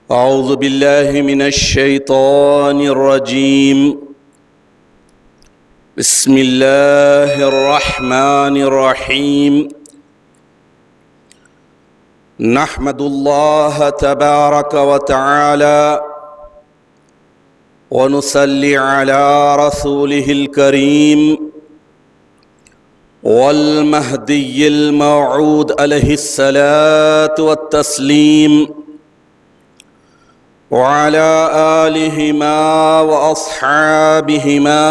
أعوذ بالله من الشيطان الرجيم. بسم الله الرحمن الرحيم. نحمد الله تبارك وتعالى ونصلي على رسوله الكريم والمهدي الموعود عليه الصلاة والتسليم وعلى آلهما وأصحابهما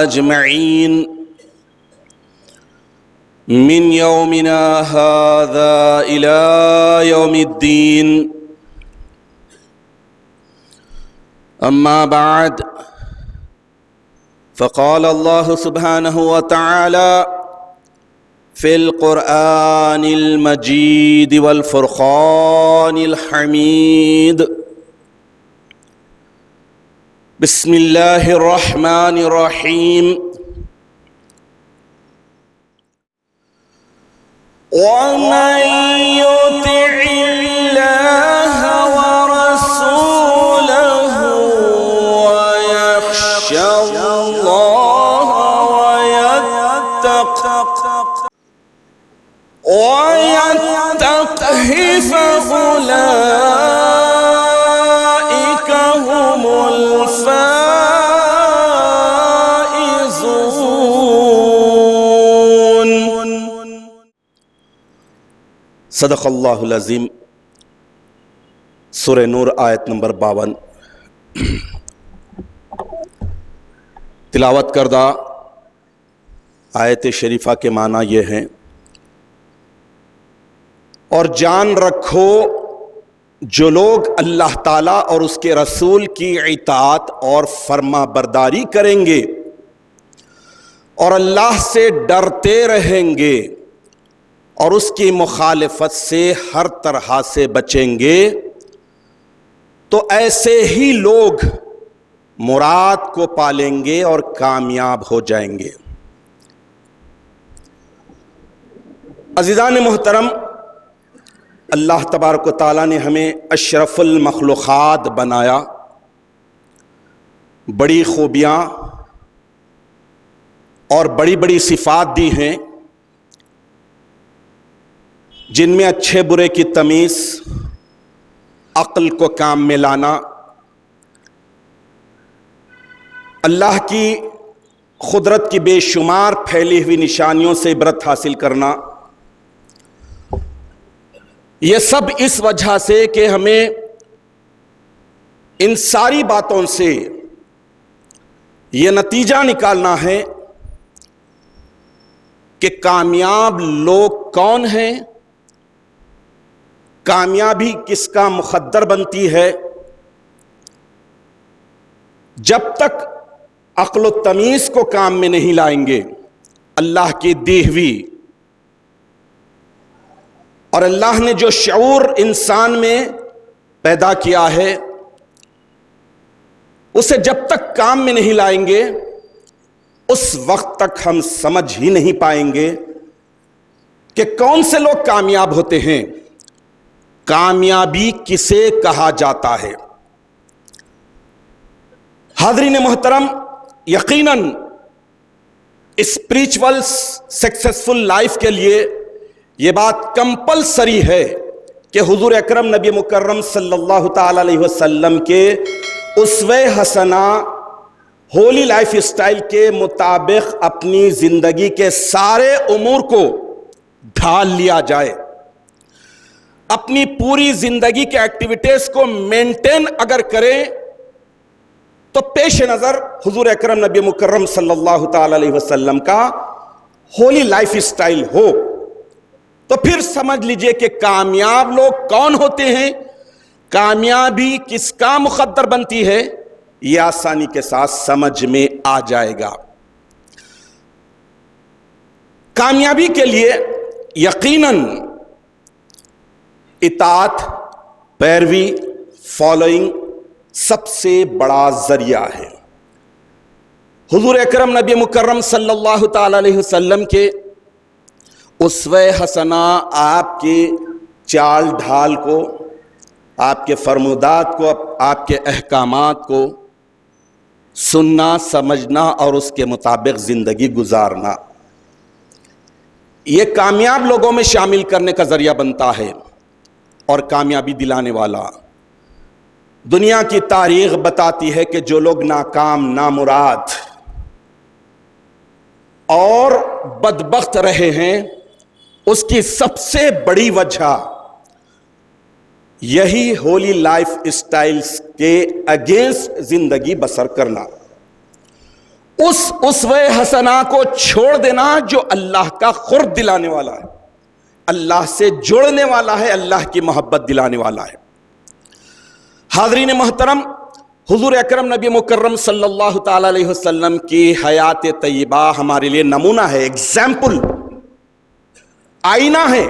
أجمعين من يومنا هذا إلى يوم الدين. أما بعد، فقال الله سبحانه وتعالى في القرآن المجيد والفرقان الحميد: بسم الله الرحمن الرحيم. ومن يطع الله ورسوله ويخشى الله ويتقه فأولئك هم الفائزون. صدق اللہ العظیم. سورہ نور آیت نمبر 52. تلاوت کردہ آیت شریفہ کے معنی یہ ہیں: اور جان رکھو جو لوگ اللہ تعالیٰ اور اس کے رسول کی اطاعت اور فرما برداری کریں گے اور اللہ سے ڈرتے رہیں گے اور اس کی مخالفت سے ہر طرح سے بچیں گے، تو ایسے ہی لوگ مراد کو پالیں گے اور کامیاب ہو جائیں گے. عزیزان محترم، اللہ تبارک و تعالیٰ نے ہمیں اشرف المخلوقات بنایا، بڑی خوبیاں اور بڑی بڑی صفات دی ہیں، جن میں اچھے برے کی تمیز، عقل کو کام میں لانا، اللہ کی قدرت کی بے شمار پھیلی ہوئی نشانیوں سے عبرت حاصل کرنا، یہ سب اس وجہ سے کہ ہمیں ان ساری باتوں سے یہ نتیجہ نکالنا ہے کہ کامیاب لوگ کون ہیں، کامیابی کس کا مقدر بنتی ہے. جب تک عقل و تمیز کو کام میں نہیں لائیں گے، اللہ کی دی ہوئی اور اللہ نے جو شعور انسان میں پیدا کیا ہے، اسے جب تک کام میں نہیں لائیں گے، اس وقت تک ہم سمجھ ہی نہیں پائیں گے کہ کون سے لوگ کامیاب ہوتے ہیں، کامیابی کسے کہا جاتا ہے. حاضرین محترم، یقیناً اسپریچول سکسیسفل لائف کے لیے یہ بات کمپلسری ہے کہ حضور اکرم نبی مکرم صلی اللہ تعالی علیہ وسلم کے اسوہ حسنہ ہولی لائف اسٹائل کے مطابق اپنی زندگی کے سارے امور کو ڈھال لیا جائے. اپنی پوری زندگی کے ایکٹیویٹیز کو مینٹین اگر کریں تو پیش نظر حضور اکرم نبی مکرم صلی اللہ تعالی علیہ وسلم کا ہولی لائف اسٹائل ہو، تو پھر سمجھ لیجئے کہ کامیاب لوگ کون ہوتے ہیں، کامیابی کس کا مقدر بنتی ہے، یہ آسانی کے ساتھ سمجھ میں آ جائے گا. کامیابی کے لیے یقیناً اطاعت، پیروی، فالوئنگ سب سے بڑا ذریعہ ہے. حضور اکرم نبی مکرم صلی اللہ تعالی علیہ وسلم کے اسوہ حسنہ آپ کے چال ڈھال کو، آپ کے فرمودات کو، آپ کے احکامات کو سننا، سمجھنا اور اس کے مطابق زندگی گزارنا، یہ کامیاب لوگوں میں شامل کرنے کا ذریعہ بنتا ہے اور کامیابی دلانے والا۔ دنیا کی تاریخ بتاتی ہے کہ جو لوگ ناکام، نامراد اور بدبخت رہے ہیں، اس کی سب سے بڑی وجہ یہی ہولی لائف اسٹائلز کے اگینسٹ زندگی بسر کرنا، اس اسوہ حسنہ کو چھوڑ دینا جو اللہ کا قرب دلانے والا ہے، اللہ سے جوڑنے والا ہے، اللہ کی محبت دلانے والا ہے۔ حاضرین محترم، حضور اکرم نبی مکرم صلی اللہ تعالی علیہ وسلم کی حیات طیبہ ہمارے لیے نمونہ ہے، ایگزامپل، آئینہ ہے۔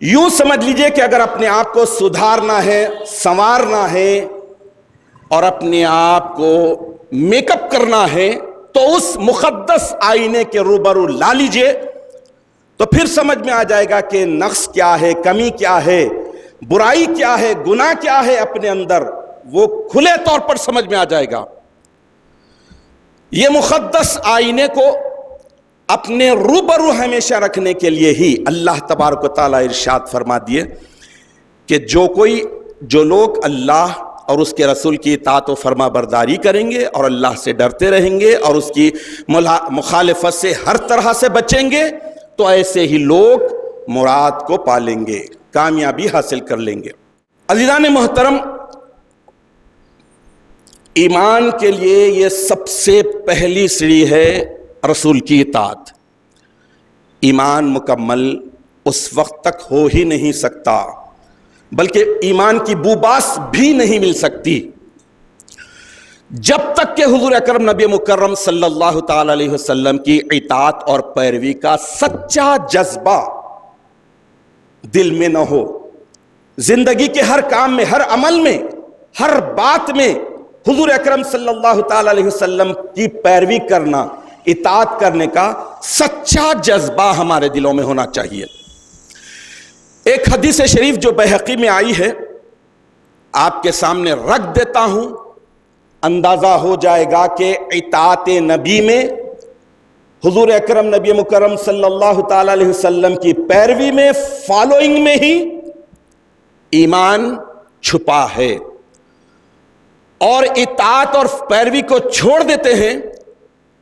یوں سمجھ لیجئے کہ اگر اپنے آپ کو سدھارنا ہے، سنوارنا ہے اور اپنے آپ کو میک اپ کرنا ہے تو اس مقدس آئینے کے روبرو لا لیجئے، تو پھر سمجھ میں آ جائے گا کہ نقص کیا ہے، کمی کیا ہے، برائی کیا ہے، گناہ کیا ہے اپنے اندر، وہ کھلے طور پر سمجھ میں آ جائے گا۔ یہ مقدس آئینے کو اپنے روبرو ہمیشہ رکھنے کے لیے ہی اللہ تبارک و تعالیٰ ارشاد فرما دیے کہ جو لوگ اللہ اور اس کے رسول کی اطاعت و فرما برداری کریں گے اور اللہ سے ڈرتے رہیں گے اور اس کی مخالفت سے ہر طرح سے بچیں گے، تو ایسے ہی لوگ مراد کو پالیں گے، کامیابی حاصل کر لیں گے۔ عزیزان محترم، ایمان کے لیے یہ سب سے پہلی سیڑھی ہے رسول کی اطاعت۔ ایمان مکمل اس وقت تک ہو ہی نہیں سکتا، بلکہ ایمان کی بوباس بھی نہیں مل سکتی جب تک کہ حضور اکرم نبی مکرم صلی اللہ تعالی علیہ وسلم کی اطاعت اور پیروی کا سچا جذبہ دل میں نہ ہو۔ زندگی کے ہر کام میں، ہر عمل میں، ہر بات میں حضور اکرم صلی اللہ تعالی علیہ وسلم کی پیروی کرنا، اطاعت کرنے کا سچا جذبہ ہمارے دلوں میں ہونا چاہیے۔ ایک حدیث شریف جو بحقی میں آئی ہے، آپ کے سامنے رکھ دیتا ہوں، اندازہ ہو جائے گا کہ اطاعت نبی میں، حضور اکرم نبی مکرم صلی اللہ تعالی علیہ وسلم کی پیروی میں، فالوئنگ میں ہی ایمان چھپا ہے، اور اطاعت اور پیروی کو چھوڑ دیتے ہیں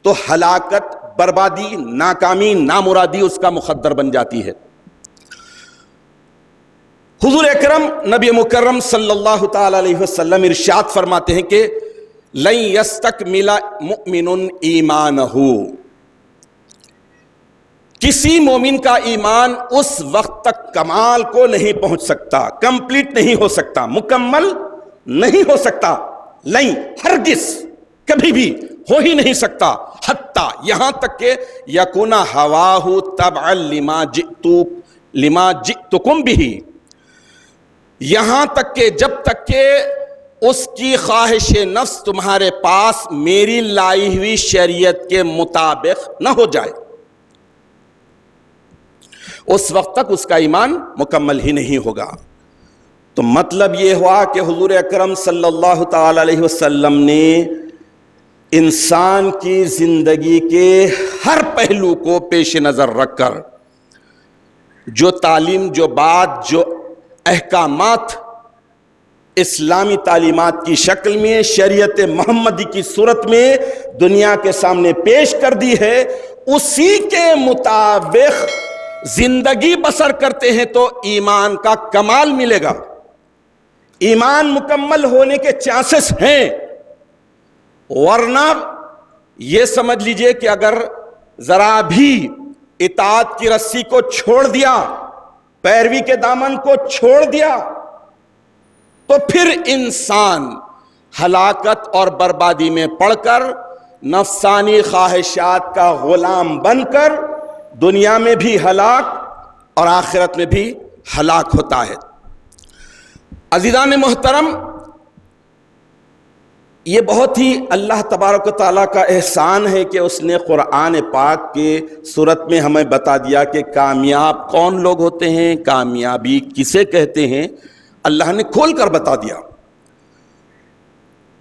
تو ہلاکت، بربادی، ناکامی، نامرادی اس کا مقدر بن جاتی ہے۔ حضور اکرم نبی مکرم صلی اللہ تعالی علیہ وسلم ارشاد فرماتے ہیں کہ لن یستکمل مؤمن ایمانہ، کسی مومن کا ایمان اس وقت تک کمال کو نہیں پہنچ سکتا، کمپلیٹ نہیں ہو سکتا، مکمل نہیں ہو سکتا، نہیں، ہرگز کبھی بھی ہو ہی نہیں سکتا، حتیٰ یہاں تک کہ یکون ہواہ تبعا لما جئتکم بہ، یہاں تک کہ جب تک کہ اس کی خواہش نفس تمہارے پاس میری لائی ہوئی شریعت کے مطابق نہ ہو جائے، اس وقت تک اس کا ایمان مکمل ہی نہیں ہوگا۔ تو مطلب یہ ہوا کہ حضور اکرم صلی اللہ تعالی علیہ وسلم نے انسان کی زندگی کے ہر پہلو کو پیش نظر رکھ کر جو تعلیم، جو بات، جو احکامات اسلامی تعلیمات کی شکل میں، شریعت محمدی کی صورت میں دنیا کے سامنے پیش کر دی ہے، اسی کے مطابق زندگی بسر کرتے ہیں تو ایمان کا کمال ملے گا، ایمان مکمل ہونے کے چانسز ہیں۔ ورنہ یہ سمجھ لیجئے کہ اگر ذرا بھی اطاعت کی رسی کو چھوڑ دیا، پیروی کے دامن کو چھوڑ دیا، تو پھر انسان ہلاکت اور بربادی میں پڑ کر، نفسانی خواہشات کا غلام بن کر دنیا میں بھی ہلاک اور آخرت میں بھی ہلاک ہوتا ہے۔ عزیزان محترم، یہ بہت ہی اللہ تبارک و تعالیٰ کا احسان ہے کہ اس نے قرآن پاک کے صورت میں ہمیں بتا دیا کہ کامیاب کون لوگ ہوتے ہیں، کامیابی کسے کہتے ہیں۔ اللہ نے کھول کر بتا دیا۔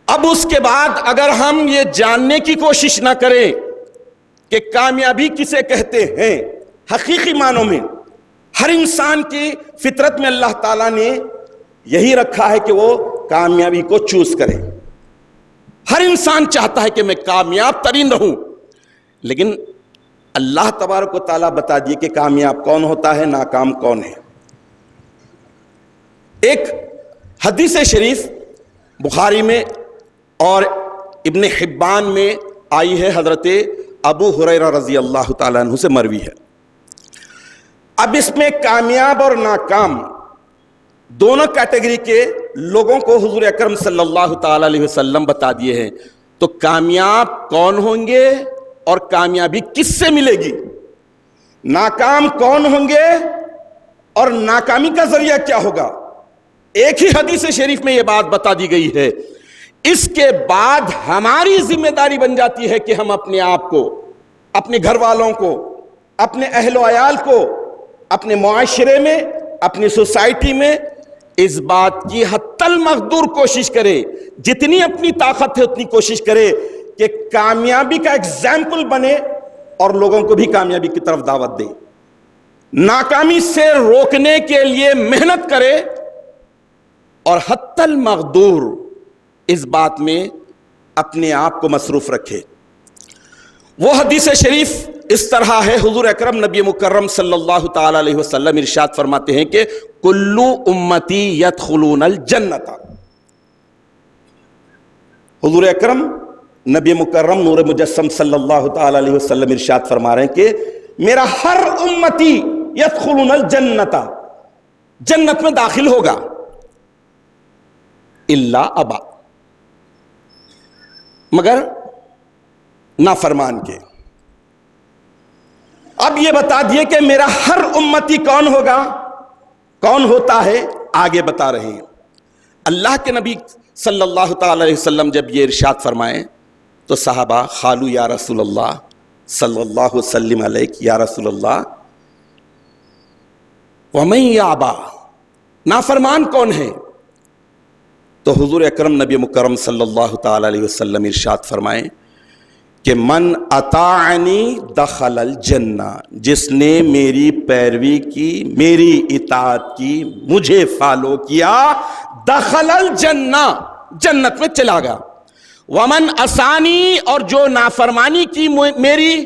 اب اس کے بعد اگر ہم یہ جاننے کی کوشش نہ کریں کہ کامیابی کسے کہتے ہیں حقیقی معنوں میں، ہر انسان کی فطرت میں اللہ تعالیٰ نے یہی رکھا ہے کہ وہ کامیابی کو چوز کرے۔ ہر انسان چاہتا ہے کہ میں کامیاب ترین رہوں، لیکن اللہ تبارک و تعالیٰ بتا دیے کہ کامیاب کون ہوتا ہے، ناکام کون ہے۔ ایک حدیث شریف بخاری میں اور ابن حبان میں آئی ہے، حضرت ابو ہریرہ رضی اللہ تعالیٰ عنہ سے مروی ہے۔ اب اس میں کامیاب اور ناکام دونوں کیٹیگری کے لوگوں کو حضور اکرم صلی اللہ تعالیٰ علیہ وسلم بتا دیے ہیں۔ تو کامیاب کون ہوں گے اور کامیابی کس سے ملے گی، ناکام کون ہوں گے اور ناکامی کا ذریعہ کیا ہوگا، ایک ہی حدیث شریف میں یہ بات بتا دی گئی ہے۔ اس کے بعد ہماری ذمہ داری بن جاتی ہے کہ ہم اپنے آپ کو، اپنے گھر والوں کو، اپنے اہل و عیال کو، اپنے معاشرے میں، اپنی سوسائٹی میں اس بات کی حتی المقدور کوشش کرے، جتنی اپنی طاقت ہے اتنی کوشش کرے کہ کامیابی کا ایگزامپل بنے اور لوگوں کو بھی کامیابی کی طرف دعوت دے، ناکامی سے روکنے کے لیے محنت کرے اور حتی المقدور اس بات میں اپنے آپ کو مصروف رکھے۔ وہ حدیث شریف اس طرح ہے، حضور اکرم نبی مکرم صلی اللہ تعالی علیہ وسلم ارشاد فرماتے ہیں کہ کلو امتی یدخلون الجنت۔ حضور اکرم نبی مکرم نور مجسم صلی اللہ تعالی علیہ وسلم ارشاد فرما رہے ہیں کہ میرا ہر امتی یدخلون الجنت، جنت میں داخل ہوگا، الا ابا، مگر نافرمان کے۔ اب یہ بتا دیے کہ میرا ہر امتی کون ہوگا، کون ہوتا ہے، آگے بتا رہے ہیں۔ اللہ کے نبی صلی اللہ تعالی علیہ وسلم جب یہ ارشاد فرمائیں تو صحابہ قالوا یا رسول اللہ صلی اللہ وسلم علیک، یا رسول اللہ ومن یابا، نافرمان کون ہے؟ تو حضور اکرم نبی مکرم صلی اللہ تعالی علیہ وسلم ارشاد فرمائیں کہ من اطاعنی دخل الجنہ، جس نے میری پیروی کی، میری اطاعت کی، مجھے فالو کیا، دخل الجنہ، جنت میں چلا گیا۔ ومن عصانی، اور جو نافرمانی کی، میری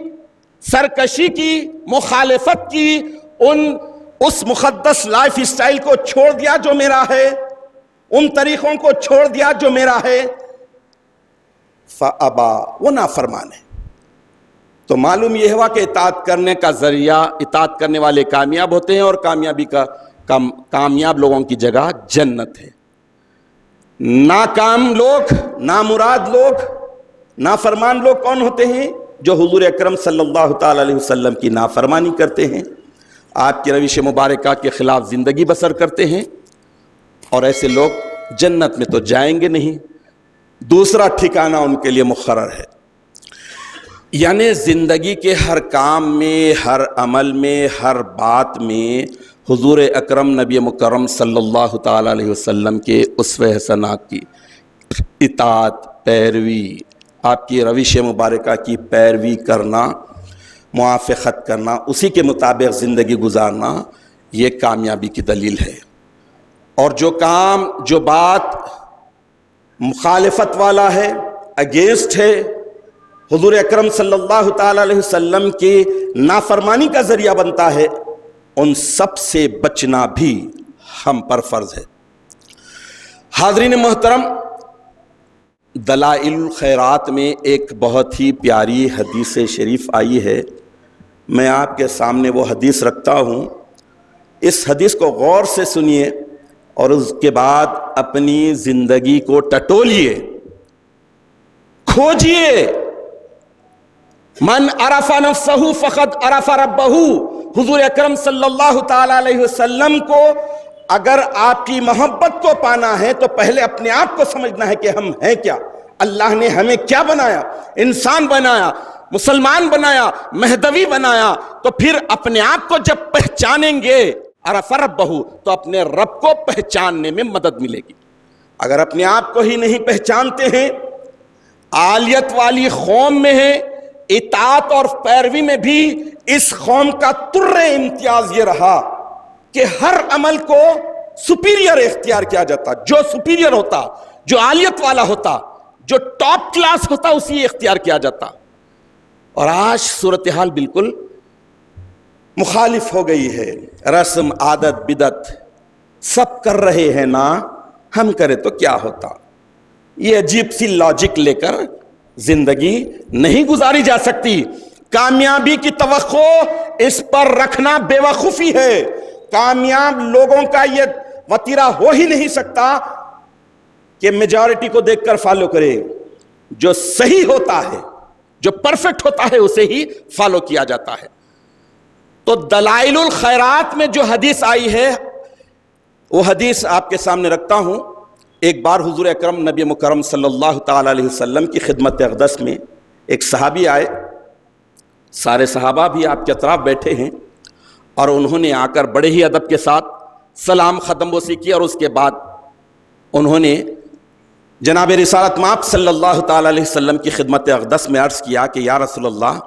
سرکشی کی، مخالفت کی، اس مقدس لائف اسٹائل کو چھوڑ دیا جو میرا ہے، ان طریقوں کو چھوڑ دیا جو میرا ہے، فَأَبَا، وہ نافرمان ہے۔ تو معلوم یہ ہوا کہ اطاعت کرنے کا ذریعہ، اطاعت کرنے والے کامیاب ہوتے ہیں، اور کامیابی کا کامیاب لوگوں کی جگہ جنت ہے۔ ناکام لوگ، نامراد لوگ، نافرمان لوگ کون ہوتے ہیں؟ جو حضور اکرم صلی اللہ تعالی علیہ وسلم کی نافرمانی کرتے ہیں، آپ کی روش مبارکہ کے خلاف زندگی بسر کرتے ہیں، اور ایسے لوگ جنت میں تو جائیں گے نہیں، دوسرا ٹھکانہ ان کے لیے مقرر ہے۔ یعنی زندگی کے ہر کام میں، ہر عمل میں، ہر بات میں حضور اکرم نبی مکرم صلی اللہ تعالی علیہ وسلم کے اسوہ حسنہ کی اطاعت، پیروی، آپ کی روش مبارکہ کی پیروی کرنا، موافقت کرنا، اسی کے مطابق زندگی گزارنا، یہ کامیابی کی دلیل ہے۔ اور جو کام، جو بات مخالفت والا ہے، اگینسٹ ہے، حضور اکرم صلی اللہ تعالی علیہ وسلم کی نافرمانی کا ذریعہ بنتا ہے، ان سب سے بچنا بھی ہم پر فرض ہے۔ حاضرین محترم، دلائل الخیرات میں ایک بہت ہی پیاری حدیث شریف آئی ہے، میں آپ کے سامنے وہ حدیث رکھتا ہوں، اس حدیث کو غور سے سنیے اور اس کے بعد اپنی زندگی کو ٹٹولیے، کھوجیے۔ من عرف نفسہ فقد عرف ربہ، حضور اکرم صلی اللہ تعالی علیہ وسلم کو اگر آپ کی محبت کو پانا ہے تو پہلے اپنے آپ کو سمجھنا ہے کہ ہم ہیں کیا، اللہ نے ہمیں کیا بنایا، انسان بنایا، مسلمان بنایا، مہدوی بنایا۔ تو پھر اپنے آپ کو جب پہچانیں گے عرف ربہ، تو اپنے رب کو پہچاننے میں مدد ملے گی۔ اگر اپنے آپ کو ہی نہیں پہچانتے ہیں، عالیت والی قوم میں ہیں، اطاعت اور پیروی میں بھی اس قوم کا امتیاز یہ رہا کہ ہر عمل کو سپیریئر اختیار کیا جاتا، جو سپیریئر ہوتا، جو عالیت والا ہوتا، جو ٹاپ کلاس ہوتا، اسی اختیار کیا جاتا۔ اور آج صورتحال بالکل مخالف ہو گئی ہے، رسم عادت بدعت سب کر رہے ہیں نا، ہم کرے تو کیا ہوتا۔ یہ عجیب سی لاجک لے کر زندگی نہیں گزاری جا سکتی۔ کامیابی کی توقع اس پر رکھنا بے وقوفی ہے۔ کامیاب لوگوں کا یہ وتیرہ ہو ہی نہیں سکتا کہ میجارٹی کو دیکھ کر فالو کرے۔ جو صحیح ہوتا ہے، جو پرفیکٹ ہوتا ہے، اسے ہی فالو کیا جاتا ہے۔ تو دلائل الخیرات میں جو حدیث آئی ہے، وہ حدیث آپ کے سامنے رکھتا ہوں۔ ایک بار حضور اکرم نبی مکرم صلی اللہ تعالی علیہ وسلم کی خدمت اقدس میں ایک صحابی آئے، سارے صحابہ بھی آپ کے اطراف بیٹھے ہیں، اور انہوں نے آ کر بڑے ہی ادب کے ساتھ سلام ختم بوسی کی، اور اس کے بعد انہوں نے جناب رسالت مآب صلی اللہ تعالی علیہ وسلم کی خدمت اقدس میں عرض کیا کہ یا رسول اللہ،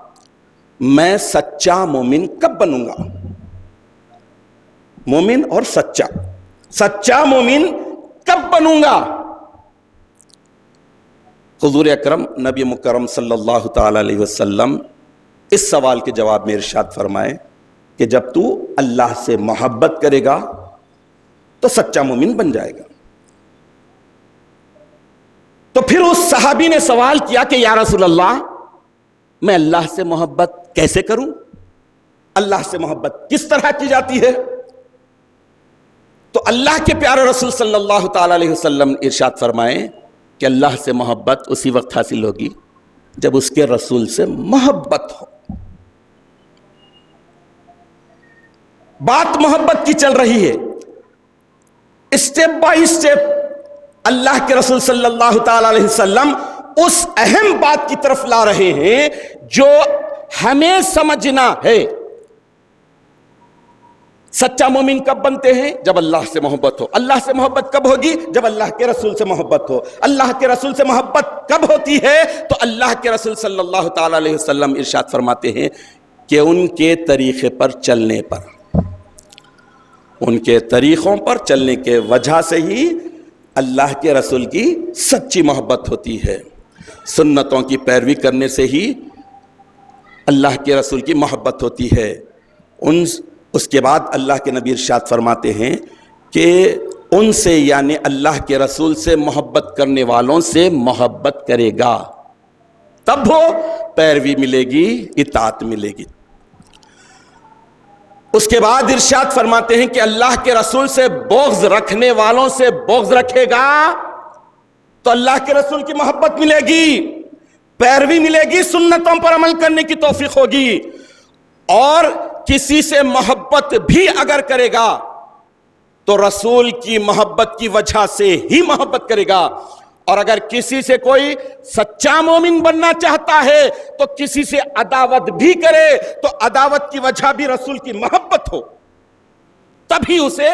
میں سچا مومن کب بنوں گا؟ مومن اور سچا مومن کب بنوں گا؟ حضور اکرم نبی مکرم صلی اللہ تعالی علیہ وسلم اس سوال کے جواب میں ارشاد فرمائے کہ جب تو اللہ سے محبت کرے گا تو سچا مومن بن جائے گا۔ تو پھر اس صحابی نے سوال کیا کہ یا رسول اللہ، میں اللہ سے محبت کیسے کروں؟ اللہ سے محبت کس طرح کی جاتی ہے؟ تو اللہ کے پیارے رسول صلی اللہ تعالی علیہ وسلم ارشاد فرمائیں کہ اللہ سے محبت اسی وقت حاصل ہوگی جب اس کے رسول سے محبت ہو۔ بات محبت کی چل رہی ہے، اسٹیپ بائی اسٹیپ اللہ کے رسول صلی اللہ تعالی علیہ وسلم اس اہم بات کی طرف لا رہے ہیں جو ہمیں سمجھنا ہے۔ سچا مومن کب بنتے ہیں؟ جب اللہ سے محبت ہو۔ اللہ سے محبت کب ہوگی؟ جب اللہ کے رسول سے محبت ہو۔ اللہ کے رسول سے محبت کب ہوتی ہے؟ تو اللہ کے رسول صلی اللہ تعالی علیہ وسلم ارشاد فرماتے ہیں کہ ان کے طریقے پر چلنے پر، ان کے طریقوں پر چلنے کے وجہ سے ہی اللہ کے رسول کی سچی محبت ہوتی ہے۔ سنتوں کی پیروی کرنے سے ہی اللہ کے رسول کی محبت ہوتی ہے۔ اس کے بعد اللہ کے نبی ارشاد فرماتے ہیں کہ ان سے، یعنی اللہ کے رسول سے محبت کرنے والوں سے محبت کرے گا، تب وہ پیروی ملے گی، اطاعت ملے گی۔ اس کے بعد ارشاد فرماتے ہیں کہ اللہ کے رسول سے بغض رکھنے والوں سے بغض رکھے گا تو اللہ کے رسول کی محبت ملے گی، پیروی ملے گی، سنتوں پر عمل کرنے کی توفیق ہوگی۔ اور کسی سے محبت بھی اگر کرے گا تو رسول کی محبت کی وجہ سے ہی محبت کرے گا۔ اور اگر کسی سے کوئی سچا مومن بننا چاہتا ہے تو کسی سے عداوت بھی کرے تو عداوت کی وجہ بھی رسول کی محبت ہو، تبھی اسے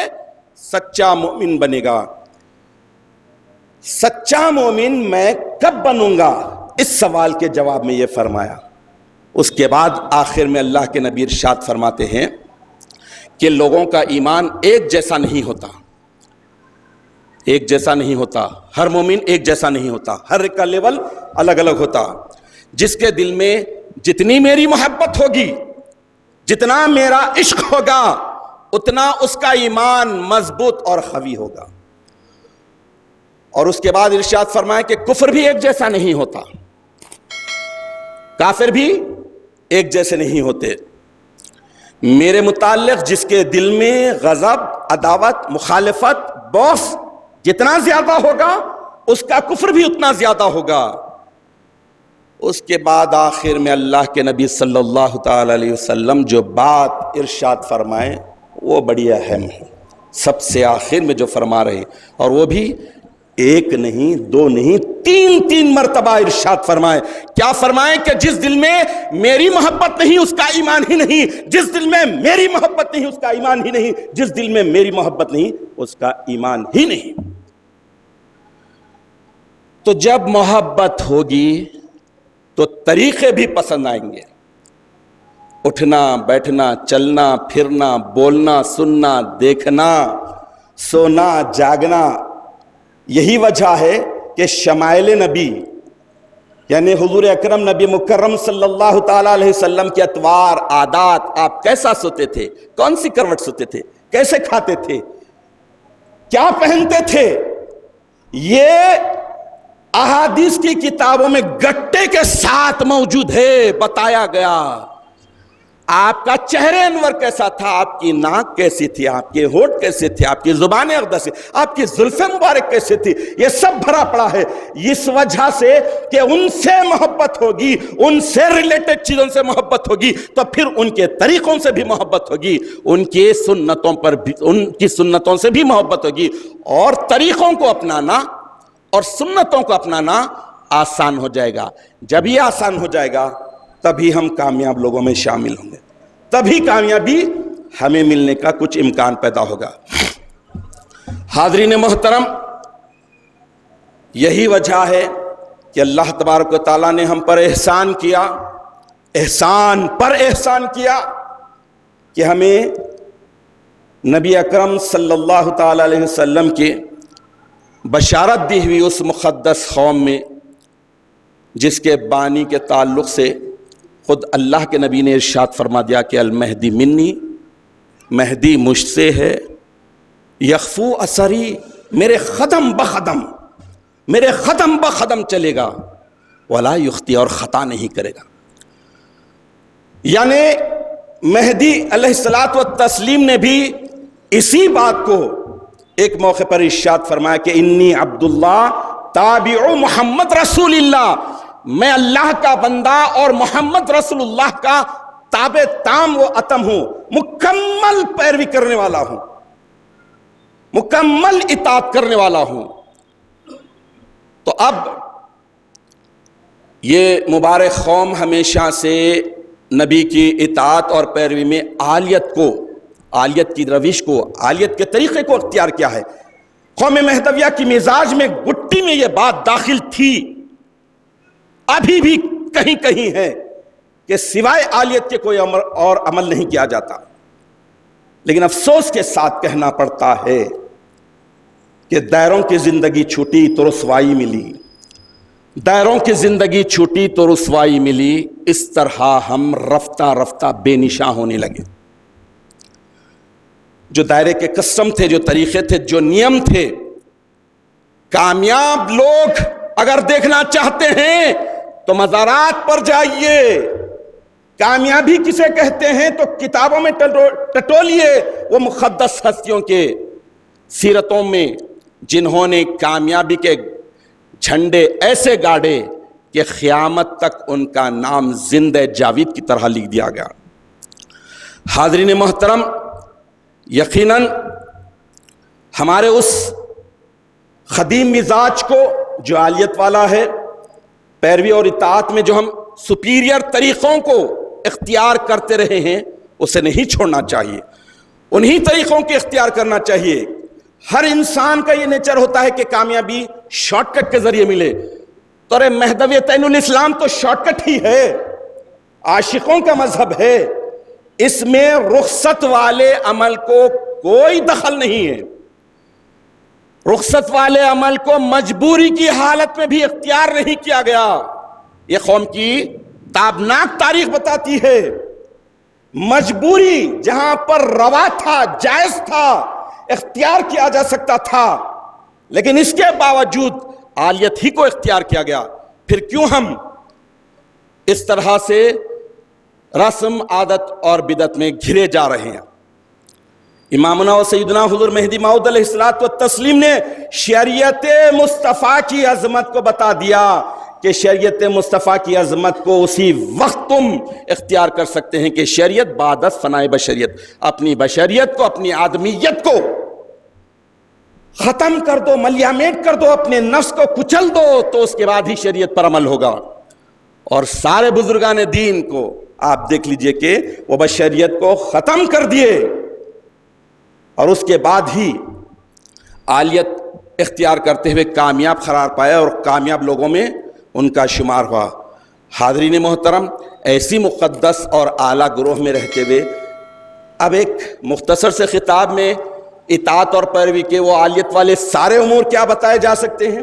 سچا مومن بنے گا۔ سچا مومن میں کب بنوں گا؟ اس سوال کے جواب میں یہ فرمایا۔ اس کے بعد آخر میں اللہ کے نبی ارشاد فرماتے ہیں کہ لوگوں کا ایمان ایک جیسا نہیں ہوتا، ایک جیسا نہیں ہوتا، ہر مومن ایک جیسا نہیں ہوتا، ہر ایک کا لیول الگ الگ ہوتا۔ جس کے دل میں جتنی میری محبت ہوگی، جتنا میرا عشق ہوگا، اتنا اس کا ایمان مضبوط اور قوی ہوگا۔ اور اس کے بعد ارشاد فرمائے کہ کفر بھی ایک جیسا نہیں ہوتا، کافر بھی ایک جیسے نہیں ہوتے۔ میرے متعلق جس کے دل میں غضب، عداوت، مخالفت، بغض جتنا زیادہ ہوگا، اس کا کفر بھی اتنا زیادہ ہوگا۔ اس کے بعد آخر میں اللہ کے نبی صلی اللہ تعالی علیہ وسلم جو بات ارشاد فرمائے وہ بڑی اہم ہے، سب سے آخر میں جو فرما رہے، اور وہ بھی ایک نہیں، دو نہیں، تین مرتبہ ارشاد فرمائے. کیا فرمائے؟ کہ جس دل میں میری محبت نہیں اس کا ایمان ہی نہیں، جس دل میں میری محبت نہیں اس کا ایمان ہی نہیں، جس دل میں میری محبت نہیں اس کا ایمان ہی نہیں. تو جب محبت ہوگی تو طریقے بھی پسند آئیں گے. اٹھنا بیٹھنا، چلنا پھرنا، بولنا سننا، دیکھنا سونا جاگنا. یہی وجہ ہے کہ شمائل نبی یعنی حضور اکرم نبی مکرم صلی اللہ تعالی علیہ وسلم کے اطوار عادات، آپ کیسا سوتے تھے، کون سی کروٹ سوتے تھے، کیسے کھاتے تھے، کیا پہنتے تھے، یہ احادیث کی کتابوں میں گٹے کے ساتھ موجود ہے، بتایا گیا. آپ کا چہرہ انور کیسا تھا، آپ کی ناک کیسی تھی، آپ کے ہونٹ کیسے تھے، آپ کی زبان اقدس، آپ کی زلف مبارک کیسے تھی، یہ سب بھرا پڑا ہے. اس وجہ سے کہ ان سے محبت ہوگی، ان سے ریلیٹڈ چیزوں سے محبت ہوگی تو پھر ان کے طریقوں سے بھی محبت ہوگی، ان کی سنتوں پر بھی، ان کی سنتوں سے بھی محبت ہوگی. اور طریقوں کو اپنانا اور سنتوں کو اپنانا آسان ہو جائے گا. جب یہ آسان ہو جائے گا تبھی ہم کامیاب لوگوں میں شامل ہوں گے، تبھی کامیابی ہمیں ملنے کا کچھ امکان پیدا ہوگا. حاضرین محترم، یہی وجہ ہے کہ اللہ تبارک و تعالیٰ نے ہم پر احسان کیا، احسان پر احسان کیا کہ ہمیں نبی اکرم صلی اللہ تعالی علیہ وسلم کے بشارت دی ہوئی اس مقدس قوم میں جس کے بانی کے تعلق سے خود اللہ کے نبی نے ارشاد فرما دیا کہ المہدی منی، مہدی مجھ سے ہے، یخفو اثری، میرے قدم بقدم، میرے قدم بقدم چلے گا، ولا یخطی، اور خطا نہیں کرے گا. یعنی مہدی علیہ الصلوۃ والتسلیم نے بھی اسی بات کو ایک موقع پر ارشاد فرمایا کہ انی عبداللہ تابع محمد رسول اللہ، میں اللہ کا بندہ اور محمد رسول اللہ کا تابع تام و اتم ہوں، مکمل پیروی کرنے والا ہوں، مکمل اطاعت کرنے والا ہوں. تو اب یہ مبارک قوم ہمیشہ سے نبی کی اطاعت اور پیروی میں عالیت کو، عالیت کی روش کو، عالیت کے طریقے کو اختیار کیا ہے. قوم مہدویہ کی مزاج میں، گٹی میں یہ بات داخل تھی، ابھی بھی کہیں کہیں ہے کہ سوائے عالیت کے کوئی اور عمل نہیں کیا جاتا. لیکن افسوس کے ساتھ کہنا پڑتا ہے کہ دائروں کی زندگی چھوٹی تو رسوائی ملی، دائروں کی زندگی چھوٹی تو رسوائی ملی. اس طرح ہم رفتہ رفتہ بے نشاں ہونے لگے. جو دائرے کے قسم تھے، جو طریقے تھے، جو نیم تھے، کامیاب لوگ اگر دیکھنا چاہتے ہیں تو مزارات پر جائیے. کامیابی کسے کہتے ہیں تو کتابوں میں ٹٹولیے وہ مقدس ہستیوں کے سیرتوں میں جنہوں نے کامیابی کے جھنڈے ایسے گاڑے کہ قیامت تک ان کا نام زندہ جاوید کی طرح لکھ دیا گیا. حاضرین محترم، یقیناً ہمارے اس قدیم مزاج کو جو عالیت والا ہے، پیروی اور اطاعت میں جو ہم سپیریئر طریقوں کو اختیار کرتے رہے ہیں، اسے نہیں چھوڑنا چاہیے، انہی طریقوں کے اختیار کرنا چاہیے. ہر انسان کا یہ نیچر ہوتا ہے کہ کامیابی شارٹ کٹ کے ذریعے ملے. تو ارے مہدویتین الاسلام تو شارٹ کٹ ہی ہے، عاشقوں کا مذہب ہے، اس میں رخصت والے عمل کو کوئی دخل نہیں ہے. رخصت والے عمل کو مجبوری کی حالت میں بھی اختیار نہیں کیا گیا. یہ قوم کی تابناک تاریخ بتاتی ہے. مجبوری جہاں پر روا تھا، جائز تھا، اختیار کیا جا سکتا تھا، لیکن اس کے باوجود عالیت ہی کو اختیار کیا گیا. پھر کیوں ہم اس طرح سے رسم عادت اور بدعت میں گھرے جا رہے ہیں؟ امامنا و سیدنا حضور مہدی موعود علیہ الصلوۃ والتسلیم نے شریعت مصطفیٰ کی عظمت کو بتا دیا کہ شریعت مصطفیٰ کی عظمت کو اسی وقت تم اختیار کر سکتے ہیں کہ شریعت بعد از فنائے بشریت، اپنی بشریت کو، اپنی آدمیت کو ختم کر دو, ملیامیٹ کر دو, اپنے نفس کو کچل دو, تو اس کے بعد ہی شریعت پر عمل ہوگا. اور سارے بزرگان دین کو آپ دیکھ لیجئے کہ وہ بس شریعت کو ختم کر دیے اور اس کے بعد ہی عالیت اختیار کرتے ہوئے کامیاب قرار پایا اور کامیاب لوگوں میں ان کا شمار ہوا. حاضرین محترم, ایسی مقدس اور اعلیٰ گروہ میں رہتے ہوئے اب ایک مختصر سے خطاب میں اطاعت اور پیروی کے وہ عالیت والے سارے امور کیا بتائے جا سکتے ہیں,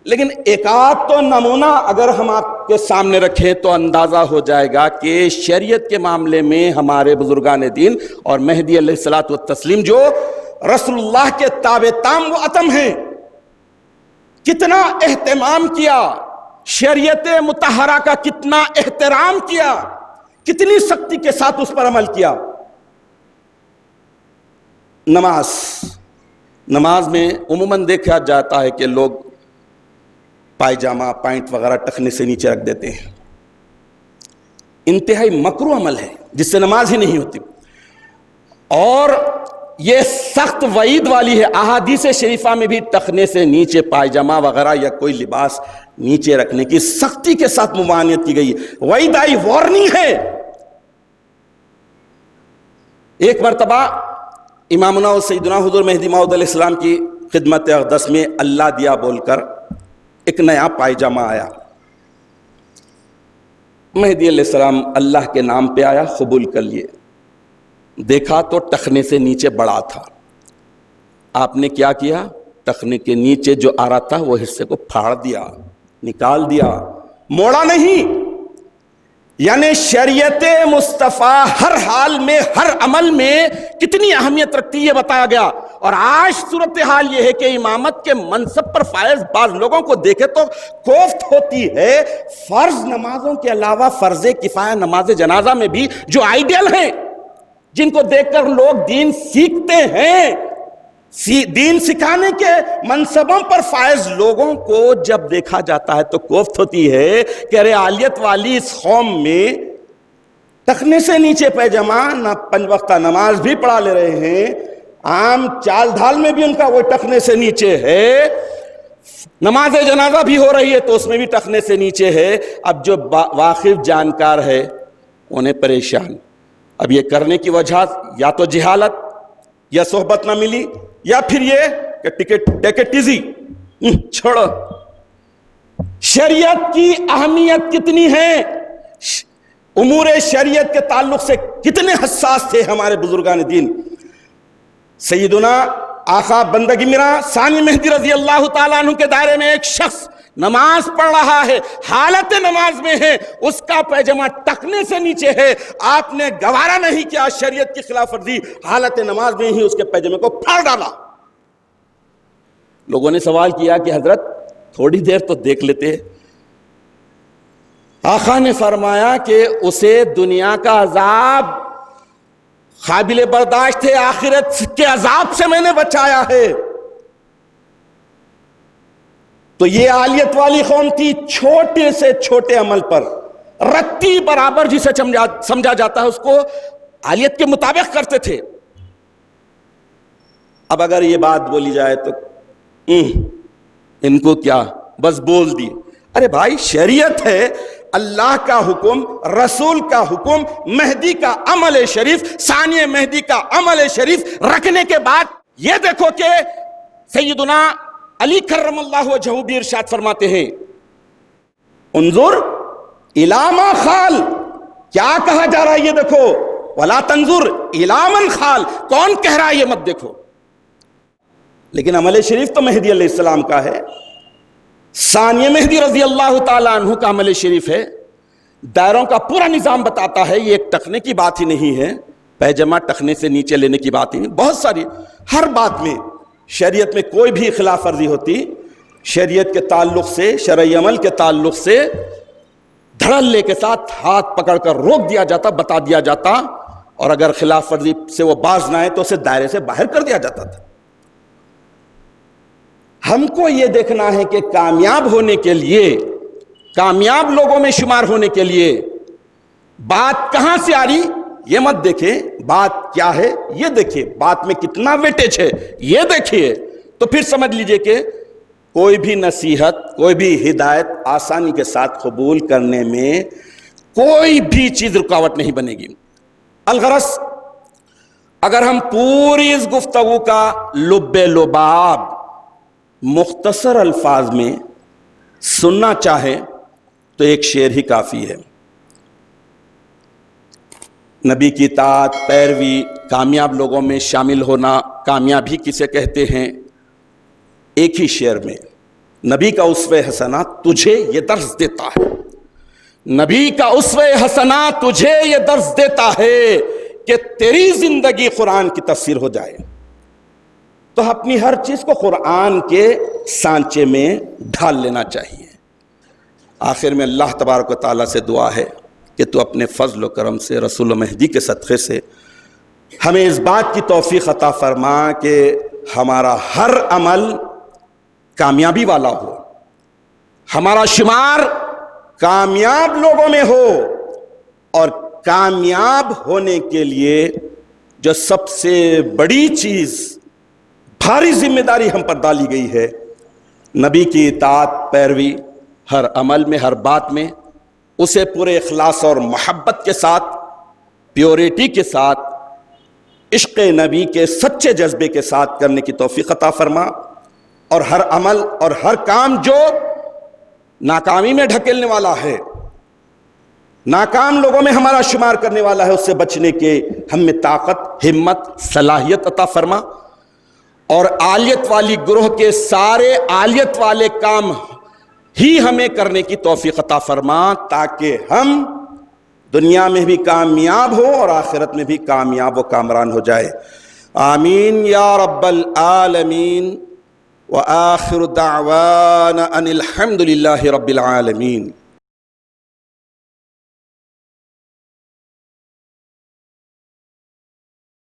لیکن ایک آدھ تو نمونہ اگر ہم آپ کے سامنے رکھیں تو اندازہ ہو جائے گا کہ شریعت کے معاملے میں ہمارے بزرگان دین اور مہدی علیہ الصلوۃ والتسلیم جو رسول اللہ کے تابع تام و اتم ہیں, کتنا اہتمام کیا, شریعت مطہرہ کا کتنا احترام کیا, کتنی سختی کے ساتھ اس پر عمل کیا. نماز میں عموماً دیکھا جاتا ہے کہ لوگ پائجامہ پینٹ وغیرہ ٹخنے سے نیچے رکھ دیتے ہیں. انتہائی مکروہ عمل ہے جس سے نماز ہی نہیں ہوتی, اور یہ سخت وعید والی ہے. احادیث شریفہ میں بھی ٹخنے سے نیچے پائجامہ وغیرہ یا کوئی لباس نیچے رکھنے کی سختی کے ساتھ ممانعت کی گئی, وعید آئی, وارننگ ہے. ایک مرتبہ امامنا و سیدنا حضور مہدی موعود علیہ السلام کی خدمت اقدس میں اللہ دیا بول کر ایک نیا پائجامہ آیا. مہدی علیہ السلام اللہ کے نام پہ آیا, قبول کر لیے. دیکھا تو ٹخنے سے نیچے بڑا تھا. آپ نے کیا کیا, ٹخنے کے نیچے جو آ رہا تھا وہ حصے کو پھاڑ دیا, نکال دیا, موڑا نہیں. یعنی شریعت مصطفیٰ ہر حال میں ہر عمل میں کتنی اہمیت رکھتی ہے یہ بتایا گیا. اور آج صورتحال یہ ہے کہ امامت کے منصب پر فائز بعض لوگوں کو دیکھے تو کوفت ہوتی ہے. فرض نمازوں کے علاوہ فرض کفایہ نماز جنازہ میں بھی جو آئیڈیل ہیں, جن کو دیکھ کر لوگ دین سیکھتے ہیں, دین سکھانے کے منصبوں پر فائز لوگوں کو جب دیکھا جاتا ہے تو کوفت ہوتی ہے کہ ارے عالیت والی اس قوم میں ٹخنے سے نیچے پیجامہ, نہ 5 وقتہ نماز بھی پڑھا لے رہے ہیں, عام چال ڈھال میں بھی ان کا وہ ٹخنے سے نیچے ہے, نماز جنازہ بھی ہو رہی ہے تو اس میں بھی ٹخنے سے نیچے ہے. اب جو واقف جانکار ہے انہیں پریشان. اب یہ کرنے کی وجہ یا تو جہالت یا صحبت نہ ملی, یا پھر یہ کہ ٹیک اٹ ایزی, چھوڑو. شریعت کی اہمیت کتنی ہے, امور شریعت کے تعلق سے کتنے حساس تھے ہمارے بزرگان دین. سیدنا آقا بندگی میرا ثانی مہدی رضی اللہ تعالیٰ عنہ کے دائرے میں ایک شخص نماز پڑھ رہا ہے, حالت نماز میں ہے, اس کا پیجامہ ٹخنے سے نیچے ہے. آپ نے گوارا نہیں کیا شریعت کی خلاف ورزی, حالت نماز میں ہی اس کے پیجامے کو پھاڑ ڈالا. لوگوں نے سوال کیا کہ حضرت تھوڑی دیر تو دیکھ لیتے. آقا نے فرمایا کہ اسے دنیا کا عذاب قابل برداشت ہے, آخرت کے عذاب سے میں نے بچایا ہے. تو یہ عالیت والی قوم تھی, چھوٹے سے چھوٹے عمل پر رتی برابر جسے سمجھا جاتا ہے اس کو عالیت کے مطابق کرتے تھے. اب اگر یہ بات بولی جائے تو ان کو کیا, بس بول دی. ارے بھائی شریعت ہے, اللہ کا حکم, رسول کا حکم, مہدی کا عمل شریف, ثانی مہدی کا عمل شریف رکھنے کے بعد یہ دیکھو کہ سیدنا علی کرم اللہ وجہہ بھی ارشاد فرماتے ہیں, انظر الی ما خال, کیا کہا جا رہا ہے یہ دیکھو, ولا تنظر الی من خال, کون کہہ رہا ہے یہ مت دیکھو. لیکن عمل شریف تو مہدی علیہ السلام کا ہے, ثانی مہدی رضی اللہ تعالیٰ عنہ کا عمل شریف ہے. دائروں کا پورا نظام بتاتا ہے, یہ ایک ٹخنے کی بات ہی نہیں ہے, پیجامہ ٹخنے سے نیچے لینے کی بات ہی نہیں, بہت ساری ہر بات میں شریعت میں کوئی بھی خلاف ورزی ہوتی, شریعت کے تعلق سے, شرعی عمل کے تعلق سے دھڑلے کے ساتھ ہاتھ پکڑ کر روک دیا جاتا, بتا دیا جاتا, اور اگر خلاف ورزی سے وہ باز نہ آئے تو اسے دائرے سے باہر کر دیا جاتا تھا. ہم کو یہ دیکھنا ہے کہ کامیاب ہونے کے لیے, کامیاب لوگوں میں شمار ہونے کے لیے بات کہاں سے آ رہی یہ مت دیکھیں, بات کیا ہے یہ دیکھیں, بات میں کتنا ویٹیج ہے یہ دیکھیے, تو پھر سمجھ لیجئے کہ کوئی بھی نصیحت، کوئی بھی ہدایت آسانی کے ساتھ قبول کرنے میں کوئی بھی چیز رکاوٹ نہیں بنے گی۔ الغرض اگر ہم پوری اس گفتگو کا لب لباب مختصر الفاظ میں سننا چاہے تو ایک شعر ہی کافی ہے۔ نبی کی اطاعت، پیروی، کامیاب لوگوں میں شامل ہونا، کامیابی کسے کہتے ہیں، ایک ہی شعر میں نبی کا اسوہ حسنہ تجھے یہ درس دیتا ہے، نبی کا اسوہ حسنہ تجھے یہ درس دیتا ہے کہ تیری زندگی قرآن کی تفسیر ہو جائے۔ تو اپنی ہر چیز کو قرآن کے سانچے میں ڈھال لینا چاہیے۔ آخر میں اللہ تبارک و تعالیٰ سے دعا ہے کہ تو اپنے فضل و کرم سے، رسول و مہدی کے صدقے سے ہمیں اس بات کی توفیق عطا فرما کہ ہمارا ہر عمل کامیابی والا ہو، ہمارا شمار کامیاب لوگوں میں ہو، اور کامیاب ہونے کے لیے جو سب سے بڑی چیز، بھاری ذمہ داری ہم پر ڈالی گئی ہے، نبی کی اطاعت، پیروی، ہر عمل میں، ہر بات میں اسے پورے اخلاص اور محبت کے ساتھ، پیورٹی کے ساتھ، عشق نبی کے سچے جذبے کے ساتھ کرنے کی توفیق عطا فرما، اور ہر عمل اور ہر کام جو ناکامی میں ڈھکیلنے والا ہے، ناکام لوگوں میں ہمارا شمار کرنے والا ہے، اس سے بچنے کے ہم میں طاقت، ہمت، صلاحیت عطا فرما، اور عالیت والی گروہ کے سارے عالیت والے کام ہی ہمیں کرنے کی توفیق عطا فرما، تاکہ ہم دنیا میں بھی کامیاب ہو اور آخرت میں بھی کامیاب و کامران ہو جائے۔ آمین یا رب العالمین، وآخر دعوانا ان الحمد للہ رب العالمین۔